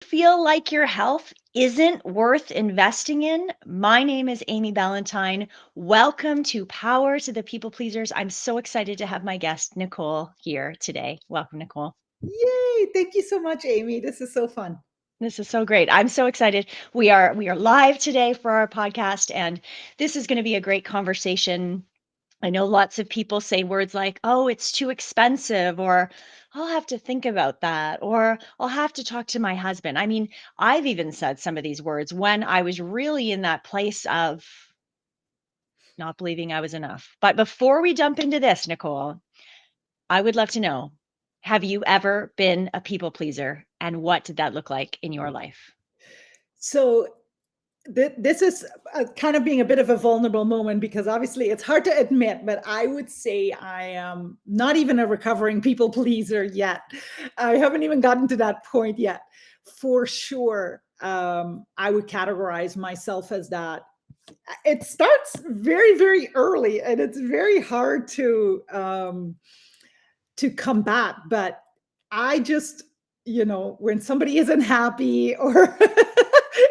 Feel like your health isn't worth investing in? My name is Amy Ballantyne. Welcome to Power to the People Pleasers. I'm so excited to have my guest, Nicole, here today. Welcome, Nicole. Yay! Thank you so much, Amy. This is so fun. This is so great. I'm so excited. We are live today for our podcast, and this is going to be a great conversation. I know lots of people say words like, "Oh, it's too expensive," or "I'll have to think about that," or "I'll have to talk to my husband." I mean, I've even said some of these words when I was really in that place of not believing I was enough. But before we jump into this, Nicole, I would love to know, have you ever been a people pleaser, and what did that look like in your life? So, this is kind of being a bit of a vulnerable moment because obviously it's hard to admit, but I would say I am not even a recovering people pleaser yet. I haven't even gotten to that point yet. For sure, I would categorize myself as that. It starts very, very early, and it's very hard to combat. But I just, when somebody isn't happy or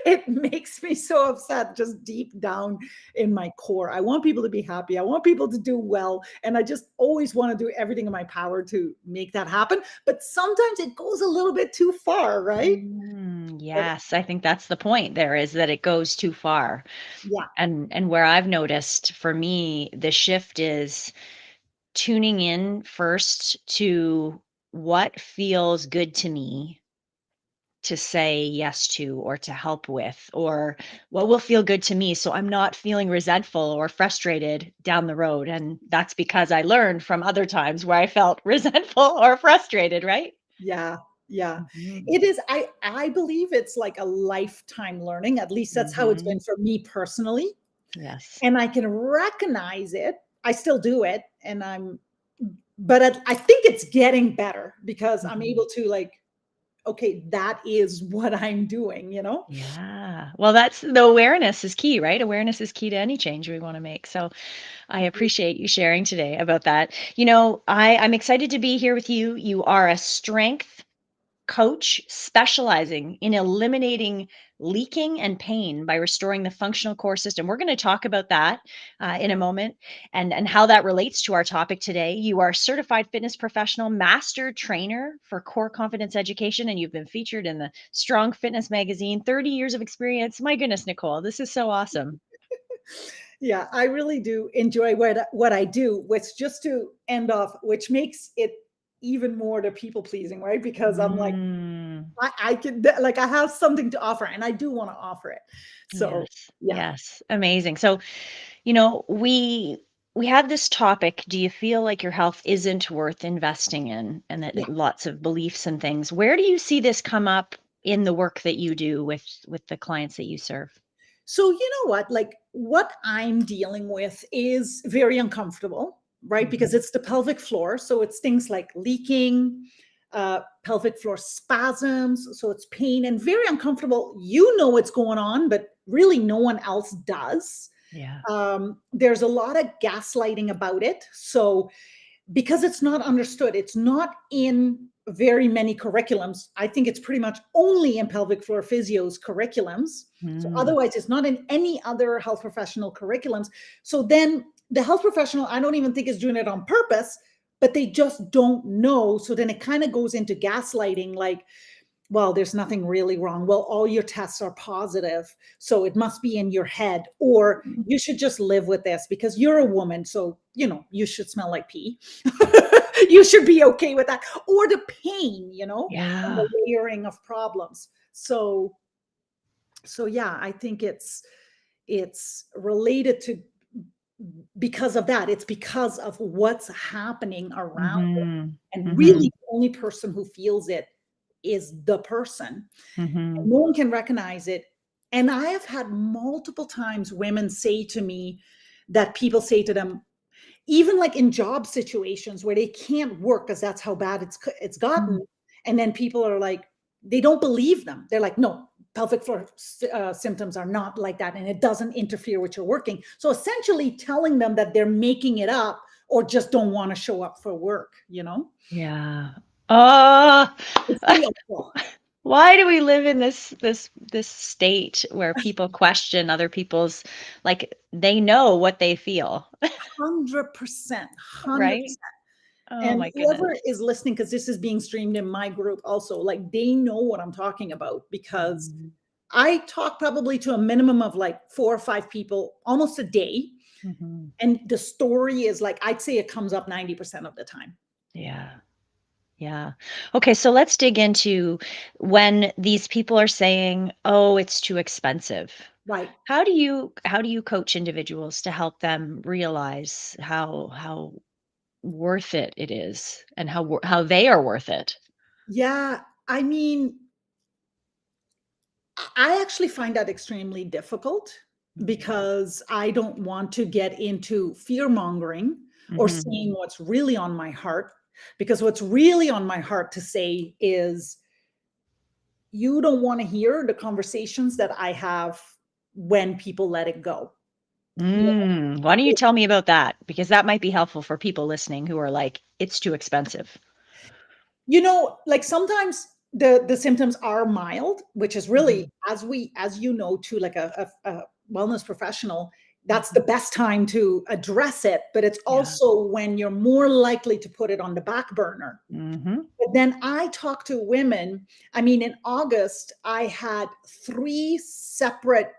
it makes me so upset just deep down in my core. I want people to be happy. I want people to do well. And I just always want to do everything in my power to make that happen. But sometimes it goes a little bit too far, right? But Yes, I think that's the point there is that it goes too far. yeah, And where I've noticed for me, the shift is tuning in first to what feels good to me to say yes to or to help with, or what will feel good to me so I'm not feeling resentful or frustrated down the road. And that's because I learned from other times where I felt resentful or frustrated, right? yeah, yeah. Mhm. It is. I believe it's like a lifetime learning. At least that's how it's Mhm. been for me personally. Yes. And I can recognize it. I still do it, and but I think it's getting better because I'm Mhm. able to like, okay, that is what I'm doing, Yeah. Well, that's the awareness is key, right? Awareness is key to any change we want to make. So I appreciate you sharing today about that. I'm excited to be here with you. You are a strength coach specializing in eliminating leaking and pain by restoring the functional core system. We're going to talk about that in a moment and how that relates to our topic today. You are a certified fitness professional, master trainer for core confidence education, and you've been featured in the Strong Fitness magazine. 30 years of experience. My goodness, Nicole, this is so awesome. Yeah, I really do enjoy what I do, which just to end off, which makes it even more the people pleasing, right? Because I'm like, Mm. I can like I have something to offer and I do want to offer it. So Yes. yeah. Yes. Amazing. So, we have this topic. Do you feel like your health isn't worth investing in? And that Yeah. lots of beliefs and things. Where do you see this come up in the work that you do with the clients that you serve? So, you know what? Like, what I'm dealing with is very uncomfortable, right? Because Mhm. it's the pelvic floor. So, it's things like leaking, pelvic floor spasms. So, it's pain and very uncomfortable. You know what's going on, but really no one else does. Yeah. There's a lot of gaslighting about it. So, because it's not understood, it's not in very many curriculums. I think it's pretty much only in pelvic floor physios curriculums. So Mm. otherwise, it's not in any other health professional curriculums. So then the health professional, I don't even think is doing it on purpose, but they just don't know. So then it kind of goes into gaslighting, like, well, there's nothing really wrong. Well, all your tests are positive. So it must be in your head, or you should just live with this because you're a woman. So, you should smell like pee. You should be okay with that. Or the pain, and Yeah. the layering of problems. So yeah, I think it's related to because of that. It's because of what's happening around it. Mhm. And really Mhm. the only person who feels it is the person. Mhm. No one can recognize it. And I have had multiple times women say to me that people say to them, even like in job situations where they can't work because that's how bad it's Mm. gotten. And then people are like, they don't believe them. They're like, no, pelvic floor symptoms are not like that, and it doesn't interfere with your working. So essentially, telling them that they're making it up or just don't want to show up for work. Yeah. Oh, It's painful. Why do we live in this state where people question other people's like, they know what they feel, 100%, right? 100%. Oh And my whoever goodness. is listening, because this is being streamed in my group also, like they know what I'm talking about because Mhm, I talk probably to a minimum of like 4 or 5 people almost a day. mhm. And the story is like, I'd say it comes up 90% of the time. Yeah. Yeah. Okay, so let's dig into when these people are saying, "Oh, it's too expensive." Right. How do you coach individuals to help them realize how worth it is and how they are worth it? Yeah. I mean, I actually find that extremely difficult Mhm. because I don't want to get into fear mongering or Mhm. saying what's really on my heart. Because what's really on my heart to say is you don't want to hear the conversations that I have when people let it go. You Why don't you know, tell me about that? Because that might be helpful for people listening who are like, "It's too expensive." like sometimes the symptoms are mild, which is really Mhm. as you know, to like a wellness professional, that's the Mhm. best time to address it. But it's Yeah. also when you're more likely to put it on the back burner. Mhm. But then I talk to women. I mean, in August, I had 3 separate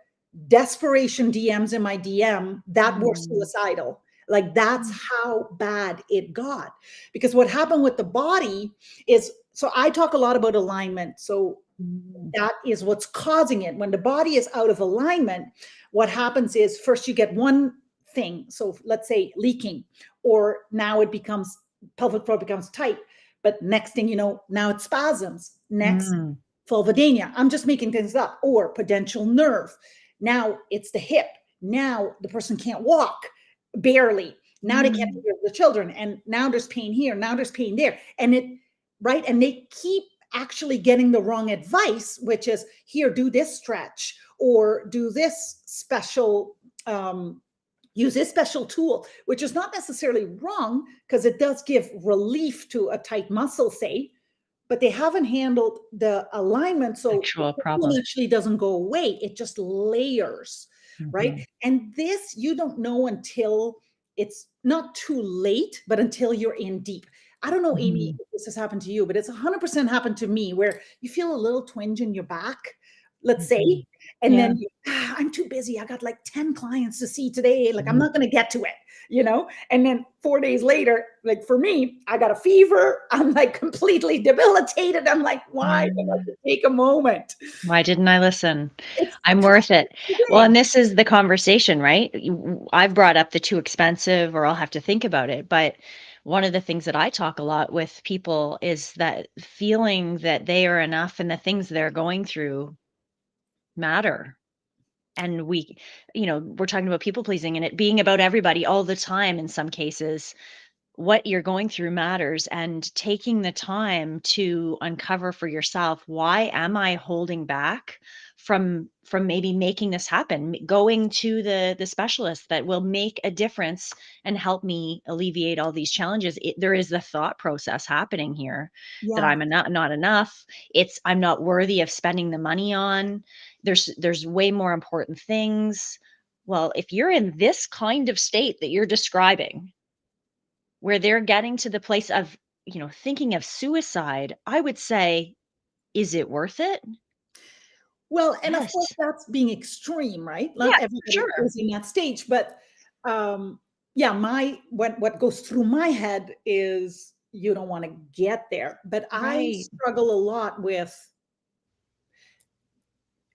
desperation DMs in my DM that were Mm. suicidal. Like that's Mm. how bad it got. Because what happened with the body is, so I talk a lot about alignment. So Mm. that is what's causing it. When the body is out of alignment, what happens is first you get one thing. So let's say leaking, or now it becomes pelvic floor becomes tight. But next thing you know, now it spasms. Next, Mm. vulvodynia. I'm just making things up, or potential nerve. Now it's the hip. Now the person can't walk barely. Now they can't take Mm. care of the children. And now there's pain here. Now there's pain there. And it, right? And they keep actually getting the wrong advice, which is here, do this stretch or do this special, use this special tool, which is not necessarily wrong because it does give relief to a tight muscle, say, but they haven't handled the alignment. So the Actual problem problem. actually doesn't go away, it just layers, right? Mhm. And this you don't know until it's not too late, but until you're in deep. I don't know, Amy, Mhm. if this has happened to you, but it's 100% happened to me where you feel a little twinge in your back, let's say, Mhm. and Yeah. then I'm too busy. I got like 10 clients to see today. Like, I'm Mhm. not going to get to it. And then 4 days later, like for me, I got a fever. I'm like completely debilitated. I'm like, why did Mm. I take a moment? Why didn't I listen? It's I'm worth it. the Well, and thing. this is the conversation, right? I've brought up the too expensive or I'll have to think about it, but one of the things that I talk a lot with people is that feeling that they are enough and the things they're going through matter. And we're talking about people pleasing and it being about everybody all the time in some cases. What you're going through matters, and taking the time to uncover for yourself, why am I holding back from maybe making this happen, going to the specialist that will make a difference and help me alleviate all these challenges. There is the thought process happening here that Yeah. I'm not enough. I'm not worthy of spending the money on. There's way more important things. Well, if you're in this kind of state that you're describing, where they're getting to the place of, thinking of suicide, I would say, is it worth it? Well, and of course, Yes. that's being extreme, right? Not Yeah, for everybody sure. is in that stage, but yeah, what goes through my head is you don't want to get there. But I Right. struggle a lot with,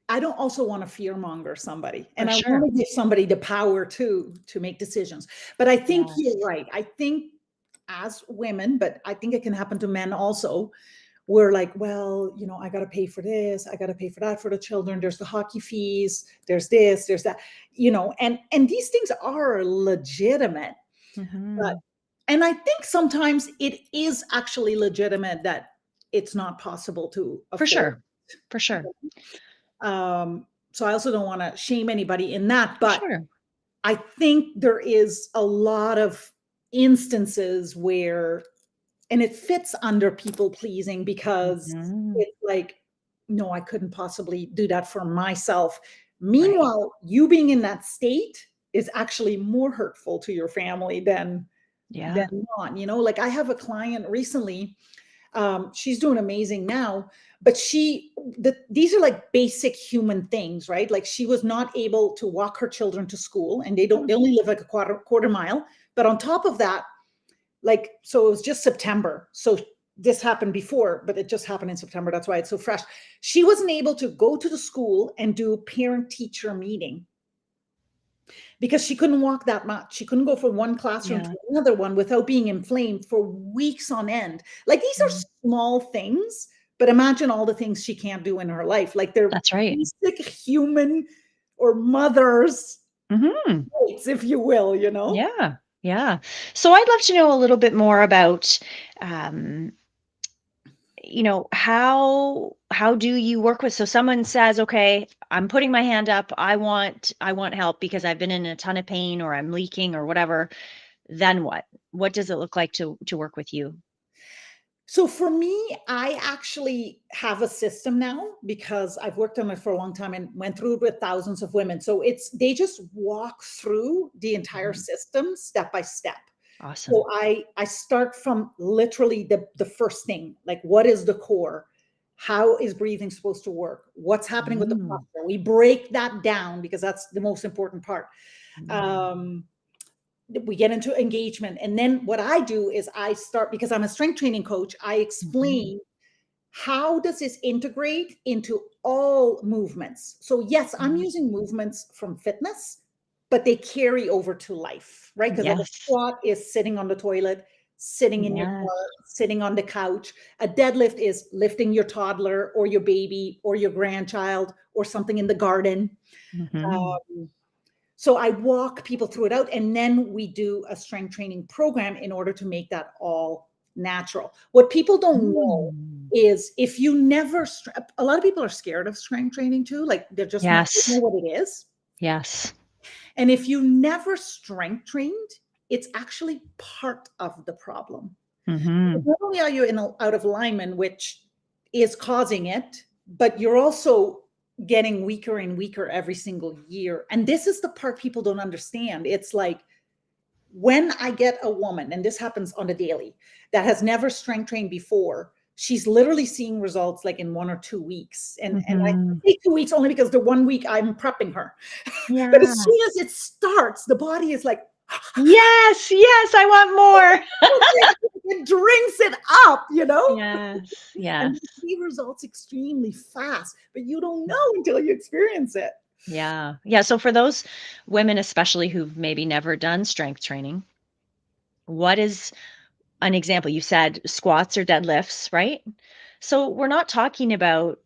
I don't also want to fear monger somebody, For and I sure. want to give somebody the power to make decisions. But I think you're Yes. right. I think as women, but I think it can happen to men also, we're like, well, I got to pay for this, I got to pay for that for the children. There's the hockey fees, there's this, there's that, and these things are legitimate. But Mhm. and I think sometimes it is actually legitimate that it's not possible to For afford. sure. For sure. So I also don't want to shame anybody in that, For but sure. I think there is a lot of instances where, and it fits under people pleasing because Mhm. it's like no, I couldn't possibly do that for myself. Right. Meanwhile, you being in that state is actually more hurtful to your family than Yeah. not. Like I have a client recently. She's doing amazing now, but these are like basic human things, right? Like she was not able to walk her children to school, and they only live like a quarter mile. But on top of that, like, so it was just September. So this happened before, but it just happened in September. That's why it's so fresh. She wasn't able to go to the school and do parent teacher meeting because she couldn't walk that much. She couldn't go from one classroom Yeah. to another one without being inflamed for weeks on end. Like these are Mm. small things, but imagine all the things she can't do in her life. Like they're That's right. basic human or mother's Hmm. traits, if you will. Yeah. Yeah. So I'd love to know a little bit more about, um, how do you work with, so someone says, okay, I'm putting my hand up, I want help because I've been in a ton of pain or I'm leaking or whatever. Then what does it look like to work with you? So for me, I actually have a system now because I've worked on it for a long time and went through it with thousands of women. So they just walk through the entire Mhm. system step by step. So Awesome. I start from literally the first thing, like what is the core? How is breathing supposed to work? What's happening with the Mm. posture? We break that down because that's the most important part. Mm. Um, we get into engagement, and then what I do is I start, because I'm a strength training coach, I Mhm. explain how does this integrate into all movements. So yes, I'm Mm. using movements from fitness, but they carry over to life, right? Because like a Yes. squat is sitting on the toilet, sitting in your Yes. car, sitting on the couch. A deadlift is lifting your toddler or your baby or your grandchild or something in the garden. Mhm. um, so I walk people through it out, and then we do a strength training program in order to make that all natural. What people don't know Mm. is if you never, a lot of people are scared of strength training too. Like they know Yes. what it is. Yes. And if you never strength trained, it's actually part of the problem. Because Mhm. not only are you out of alignment, which is causing it, but you're also getting weaker and weaker every single year. And this is the part people don't understand. It's like when I get a woman, and this happens on a daily, that has never strength trained before, she's literally seeing results like in 1 or 2 weeks. And I Mhm. say 2 weeks only because the 1 week I'm prepping her. But as Yeah. soon as it starts, the body is like, Yes, yes, I want more. it drinks it up. Yes, And yes. you see results extremely fast, but you don't know until you experience it. Yeah. Yeah, so for those women especially who've maybe never done strength training, what is an example? You said squats or deadlifts, right? So we're not talking about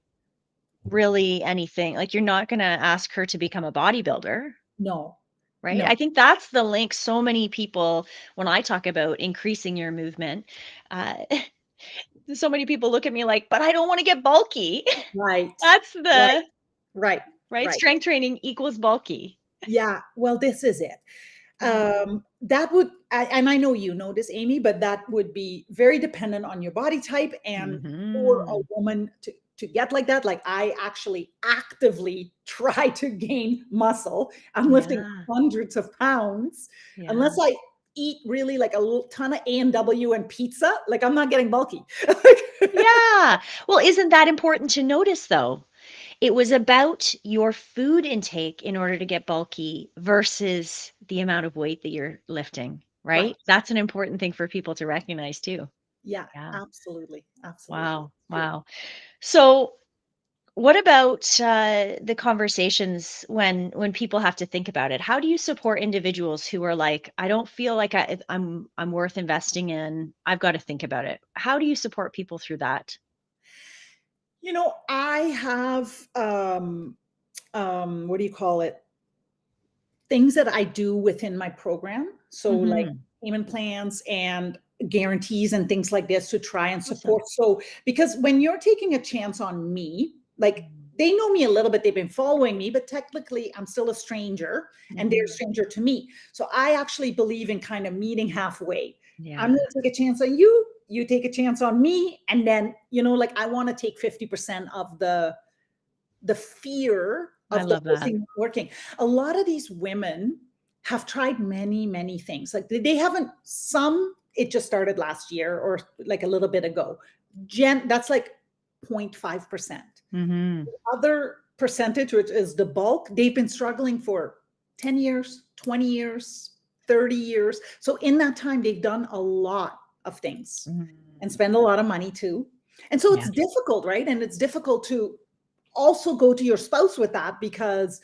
really anything, like, you're not gonna ask her to become a bodybuilder, No, right? no, I think that's the link so many people, when I talk about increasing your movement, uh, so many people look at me like, "But I don't wanna get bulky." right, That's right, the right, right? right. Strength training equals bulky. Yeah, well, this is it. Yeah. That would, and I know you know this, Amy, but that would be very dependent on your body type. And for a Mhm. woman to get like that, like I actually actively try to gain muscle. I'm lifting Yeah, hundreds of pounds. yeah. Unless I eat really like a ton of A&W and pizza, like I'm not getting bulky. Yeah. Well, isn't that important to notice, though? It was about your food intake in order to get bulky versus the amount of weight that you're lifting, Right. right? That's an important thing for people to recognize too. Yeah, Yeah. absolutely. Absolutely. Wow. True. Wow. So, what about the conversations when people have to think about it? How do you support individuals who are like, I don't feel like I'm worth investing in. I've got to think about it. How do you support people through that? I have what do you call it? Things that I do within my program. So like Hmm. payment plans and guarantees and things like this to try and Awesome. support. So because when you're taking a chance on me, like Mm. they know me a little bit, they've been following me, but technically I'm still a stranger and they're a Mhm. stranger to me. So I actually believe in kind of meeting halfway. I'm Yeah. going to take a chance on you. you take a chance on me, and then, like, I want to take 50% of the fear I of the love whole that. thing not working. A lot of these women have tried many, many things. Like, they haven't, some, it just started last year or like a little bit ago. That's like 0.5%. Mm-hmm. Other percentage, which is the bulk, they've been struggling for 10 years, 20 years, 30 years. So in that time, they've done a lot of things and spend a lot of money too. And so it's Yes. difficult, right? And it's difficult to also go to your spouse with that, because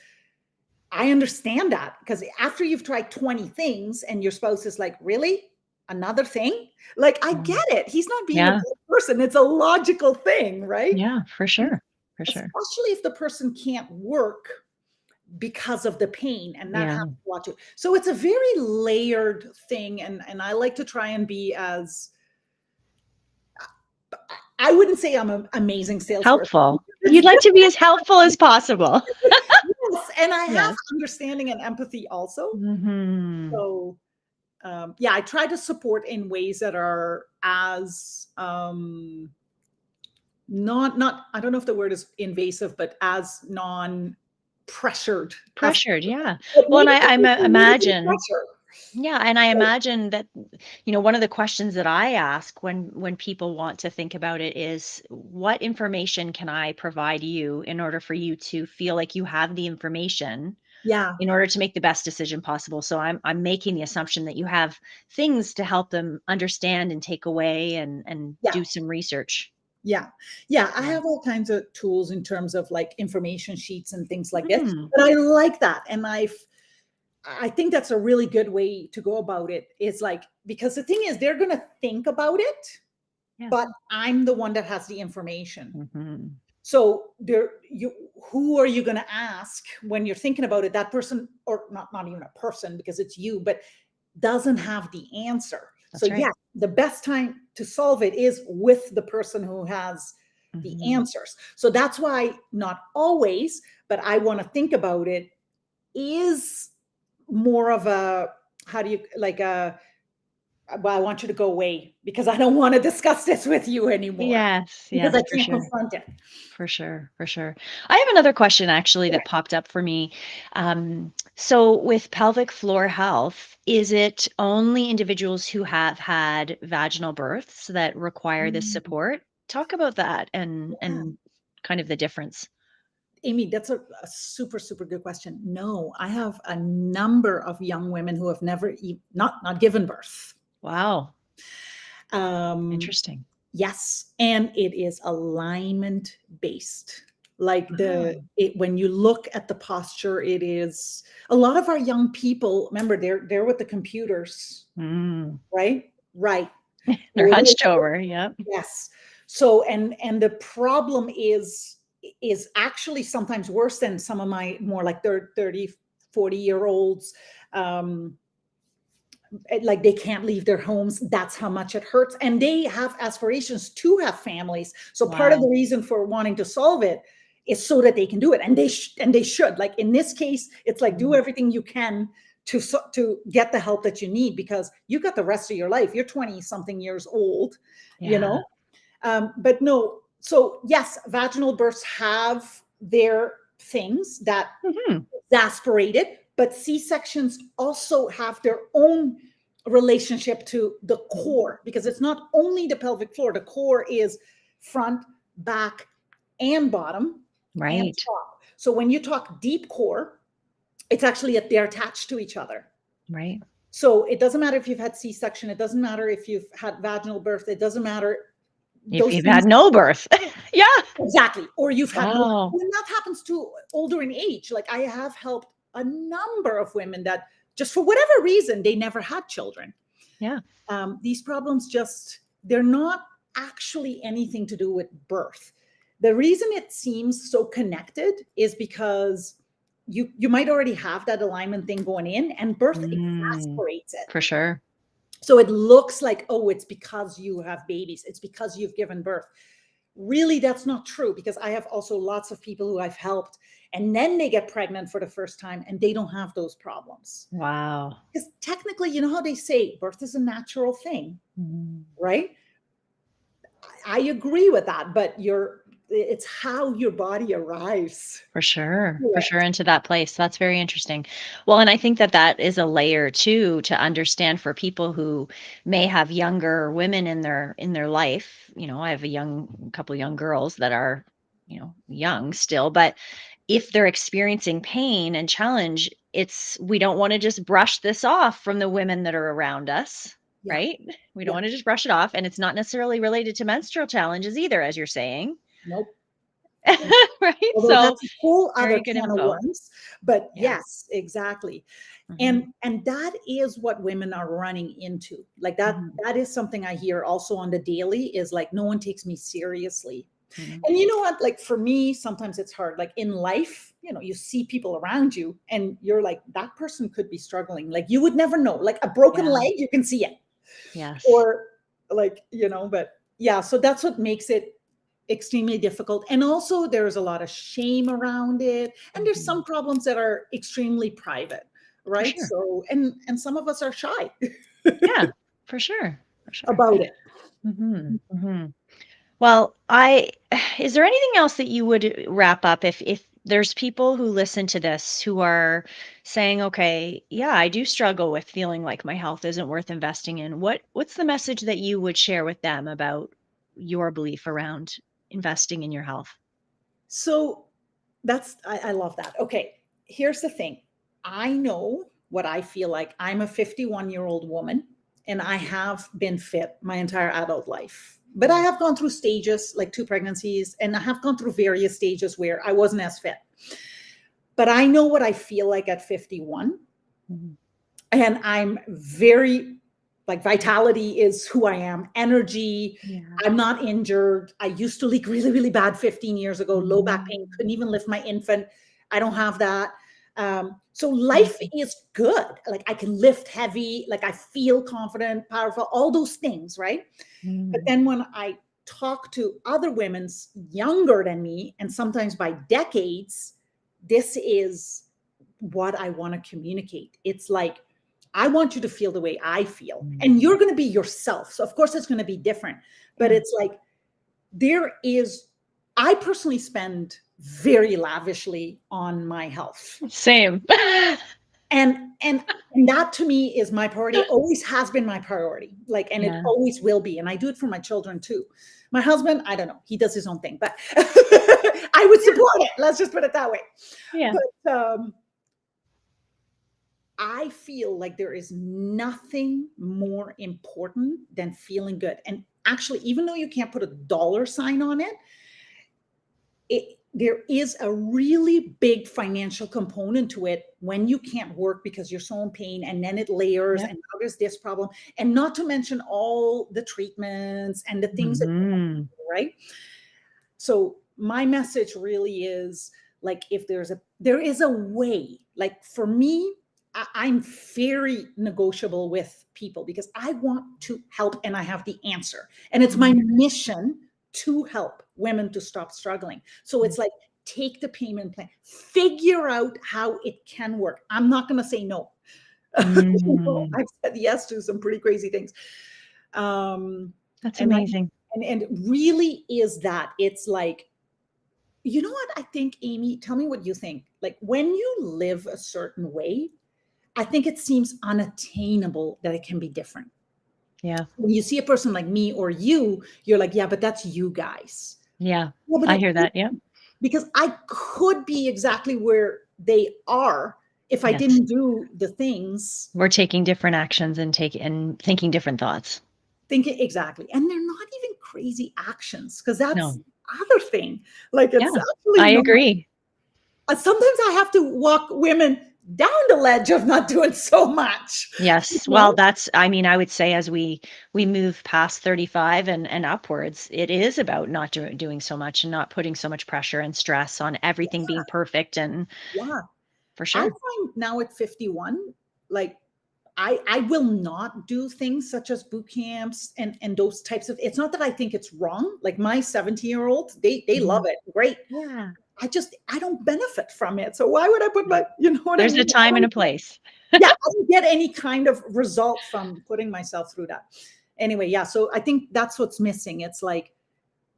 I understand that, because after you've tried 20 things and your spouse is like, really? Another thing? Like, I Mm. get it. He's not being a Yeah. good person. It's a logical thing, right? Yeah, for And sure. For sure. especially if the person can't work because of the pain, and that Yeah. happens a lot too. So it's a very layered thing. And I like to try and be as, I wouldn't say I'm an amazing salesperson. Helpful. It's You'd like to be as helpful as possible. yes, and I have Yes. understanding and empathy also. Mm-hmm. So yeah, I try to support in ways that are as not I don't know if the word is invasive, but as non pressured as, Pressured, yeah. but Well, and maybe imagine, pressure. yeah, and I So, imagine that, one of the questions that I ask when people want to think about it is, what information can I provide you in order for you to feel like you have the information yeah, in order to make the best decision possible? So I'm making the assumption that you have things to help them understand and take away and yeah, do some research. yeah, yeah. I Yeah. have all kinds of tools in terms of like information sheets and things like this, Mm, but I like that, and I think that's a really good way to go about it. Is like, because the thing is, they're going to think about it, yes. but I'm the one that has the information. Mhm. So who are you going to ask when you're thinking about it? That person, or not even a person, because it's you, but doesn't have the answer. So That's right. yeah, the best time to solve it is with the person who has the Mhm. answers. So that's why, not always, but I want to think about it, is more of a, how do you, like a, well, I want you to go away because I don't want to discuss this with you anymore, Yes, because yes, I for can't sure. confront it. For sure, for sure. I have another question actually Yeah. that popped up for me. So with pelvic floor health, is it only individuals who have had vaginal births that require this Mm, support? Talk about that yeah. and kind of the difference. Amy, that's a super, super good question. No, I have a number of young women who have never not given birth. Wow, Um, interesting. yes, and it is alignment based. Like, Wow. when you look at the posture, it is a lot of our young people. Remember, they're with the computers, Mm. right? Right. They're Or hunched over. Yep. yes. So, and the problem is actually sometimes worse than some of my more like 30, 40-year olds. Um, like, they can't leave their homes. That's how much it hurts. And they have aspirations to have families. So part of Wow. the reason for wanting to solve it is so that they can do it. And they should. Like, in this case, it's like, do Mm. everything you can to get the help that you need, because you got the rest of your life. You're 20 something years old, you Yeah. know? But no, so yes, vaginal births have their things that Mhm. exasperate it, but C-sections also have their own relationship to the core, because it's not only the pelvic floor. The core is front, back, and bottom, and Right. top. So when you talk deep core, it's actually they're attached to each other. Right. So it doesn't matter if you've had C-section. It doesn't matter if you've had vaginal birth. It doesn't matter. If Those you've things. had no birth. Yeah. Exactly. Or you've had one. Wow. And that happens to older in age. Like, I have helped a number of women that just for whatever reason, they never had children. Yeah. These problems they're not actually anything to do with birth. The reason it seems so connected is because you might already have that alignment thing going in, and birth Mm, exasperates it. for sure. So it looks like, oh, it's because you have babies. It's because you've given birth. Really, that's not true, because I have also lots of people who I've helped, and then they get pregnant for the first time and they don't have those problems. Wow. Because technically, you know how they say birth is a natural thing, Mm. right? I agree with that, but it's how your body arrives to For it. sure into that place. That's very interesting. Well, and I think that that is a layer too to understand for people who may have younger women in their life. You know, I have a couple young girls that are, you know, young still, but if they're experiencing pain and challenge, we don't want to just brush this off from the women that are around us, Yeah, right? We don't yeah, want to just brush it off, and it's not necessarily related to menstrual challenges either, as you're saying. nope. Right? Although So, that's a whole other very good can of info. worms, but Yeah. yes, exactly. Mhm, And that is what women are running into. Like mhm, that is something I hear also on the daily is like, no one takes me seriously. mhm. And you know what? Like for me, sometimes it's hard. Like in life, you see people around you and you're like, that person could be struggling. Like you would never know. Like a broken Yeah. leg, you can see it. Yes. Or like, but yeah, so that's what makes it extremely difficult. And also there's a lot of shame around it. And there's some Mhm. problems that are extremely private, For right? sure. So and some of us are shy Yeah. For sure. For sure. about it. Mhm, mhm. Well, I is there anything else that you would wrap up if there's people who listen to this who are saying, "Okay, yeah, I do struggle with feeling like my health isn't worth investing in." What's the message that you would share with them about your belief around investing in your health? So I love that. Okay, here's the thing. I know what I feel like. I'm a 51-year-old woman and I have been fit my entire adult life. But I Mhm, have gone through stages like two pregnancies and I have gone through various stages where I wasn't as fit. But I know what I feel like at 51 mhm. and I'm very like vitality is who I am, energy. Yeah. I'm not injured. I used to leak really, really bad 15 years ago, low back pain, Mhm. couldn't even lift my infant. I don't have that. So life Mhm. is good. Like I can lift heavy, like I feel confident, powerful, all those things, right? But Mm. then when I talk to other women younger than me, and sometimes by decades, this is what I want to communicate. It's like, I want you to feel the way I feel. And Mm. you're going to be yourself. So, of course, it's going to be different. But Yeah. it's like, I personally spend very lavishly on my health. Same. And, and, and that to me is my priority, always has been my priority. Like, and it Yeah. always will be. And I do it for my children too. My husband, I don't know, he does his own thing, but I would Yeah. support it. Let's just put it that way. Yeah. But I feel like there is nothing more important than feeling good. And actually, even though you can't put a dollar sign on it, there is a really big financial component to it when you can't work because you're so in pain and then it layers Yep. and now there's this problem and not to mention all the treatments and the things that you have to Mhm. do, right? So my message really is like if there is a way, like for me, I'm very negotiable with people because I want to help and I have the answer. And it's my Mhm. mission to help women to stop struggling. So Mm. it's like take the payment plan, figure out how it can work. I'm not going to say no. Mm. I've said yes to some pretty crazy things. Um, That's and like, amazing. and it really is that it's like, you know what I think, Amy? Tell me what you think. Like when you live a certain way, I think it seems unattainable that it can be different. Yeah. When you see a person like me or you, you're like, yeah, but that's you guys. Yeah. Yeah, but I it hear that. Yep. because I could be exactly where they are if I Yes. didn't do the things. We're taking different actions and thinking different thoughts. Think it exactly. And they're not even crazy actions because that's No. the other thing. Like Yeah. it's actually I not. agree. Sometimes I have to walk women down the ledge of not doing so much. You Yes. Well, know? that's I mean, I would say as we move past 35 and upwards, it is about not doing so much and not putting so much pressure and stress on everything being perfect and Yeah. for I sure. find now at 51, like I will not do things such as boot camps and those types of it's not that I think it's wrong. Like my 17-year-old, they love Mhm. it. Great. Yeah. I don't benefit from it. So why would I put Yeah. my, you know what I There's a mean? time and a place. Yeah, I don't get any kind of result from putting myself through that. Anyway, yeah. So I think that's what's missing. It's like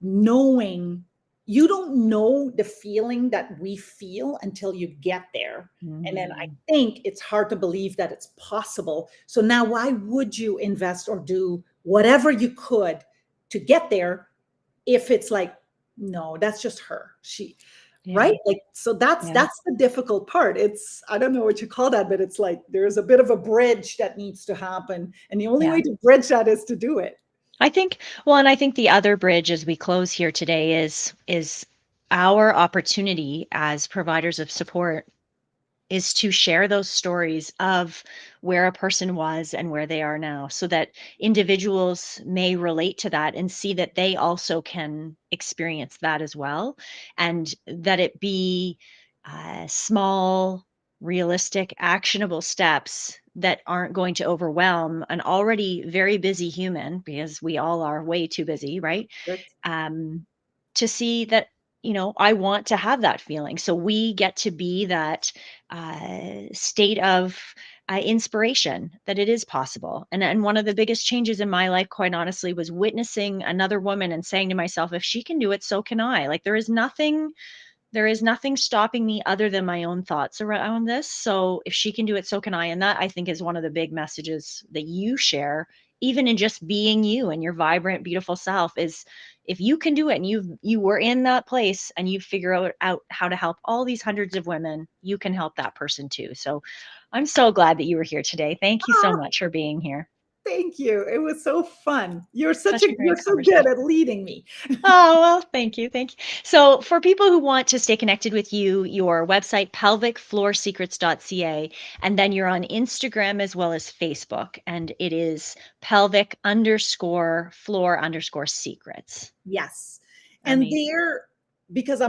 knowing you don't know the feeling that we feel until you get there. And then I Mhm. think it's hard to believe that it's possible. So now why would you invest or do whatever you could to get there if it's like, no, that's just her. She, Yeah, right? Like, so that's yeah, that's the difficult part. It's, I don't know what you call that, but it's like there's a bit of a bridge that needs to happen. And the only yeah. way to bridge that is to do it. I think well, and I think the other bridge as we close here today is our opportunity as providers of support is to share those stories of where a person was and where they are now so that individuals may relate to that and see that they also can experience that as well and that it be small realistic actionable steps that aren't going to overwhelm an already very busy human because we all are way too busy, right? Correct. um, to see that, I want to have that feeling. So we get to be that state of inspiration that it is possible. And one of the biggest changes in my life, quite honestly, was witnessing another woman and saying to myself, if she can do it, so can I. Like there is nothing stopping me other than my own thoughts around this. So if she can do it, so can I. And that I think is one of the big messages that you share, even in just being you and your vibrant, beautiful self, is if you can do it and you were in that place and you figure out how to help all these hundreds of women, you can help that person too. So I'm so glad that you were here today. Thank you so Ah, much for being here. thank you. It was so fun. Such a You're great so good conversation. at leading me. Oh, well, thank you. Thank you. So, for people who want to stay connected with you, your website, pelvicfloorsecrets.ca, and then you're on Instagram as well as Facebook, and it is pelvic underscore floor underscore secrets. Yes. And Amazing. there, because I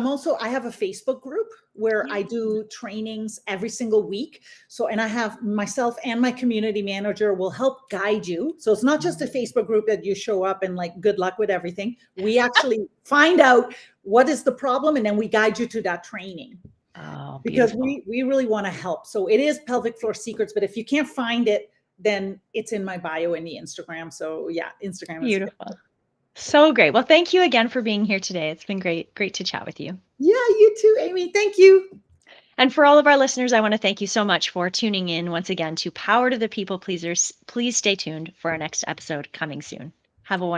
have a Facebook group where I Yeah. do trainings every single week. So, and I have myself and my community manager will help guide you. So it's not just a Mm. Facebook group that you show up and like, good luck with everything. We actually find out what is the problem and then we guide you to that training Oh, because beautiful. we really want to help. So it is Pelvic Floor Secrets, but if you can't find it, then it's in my bio in the Instagram. So yeah, Instagram is good. Beautiful. So great. Well, thank you again for being here today. It's been great to chat with you. Yeah, you too, Amy. Thank you. And for all of our listeners, I want to thank you so much for tuning in once again to Power to the People Pleasers. Please stay tuned for our next episode coming soon. Have a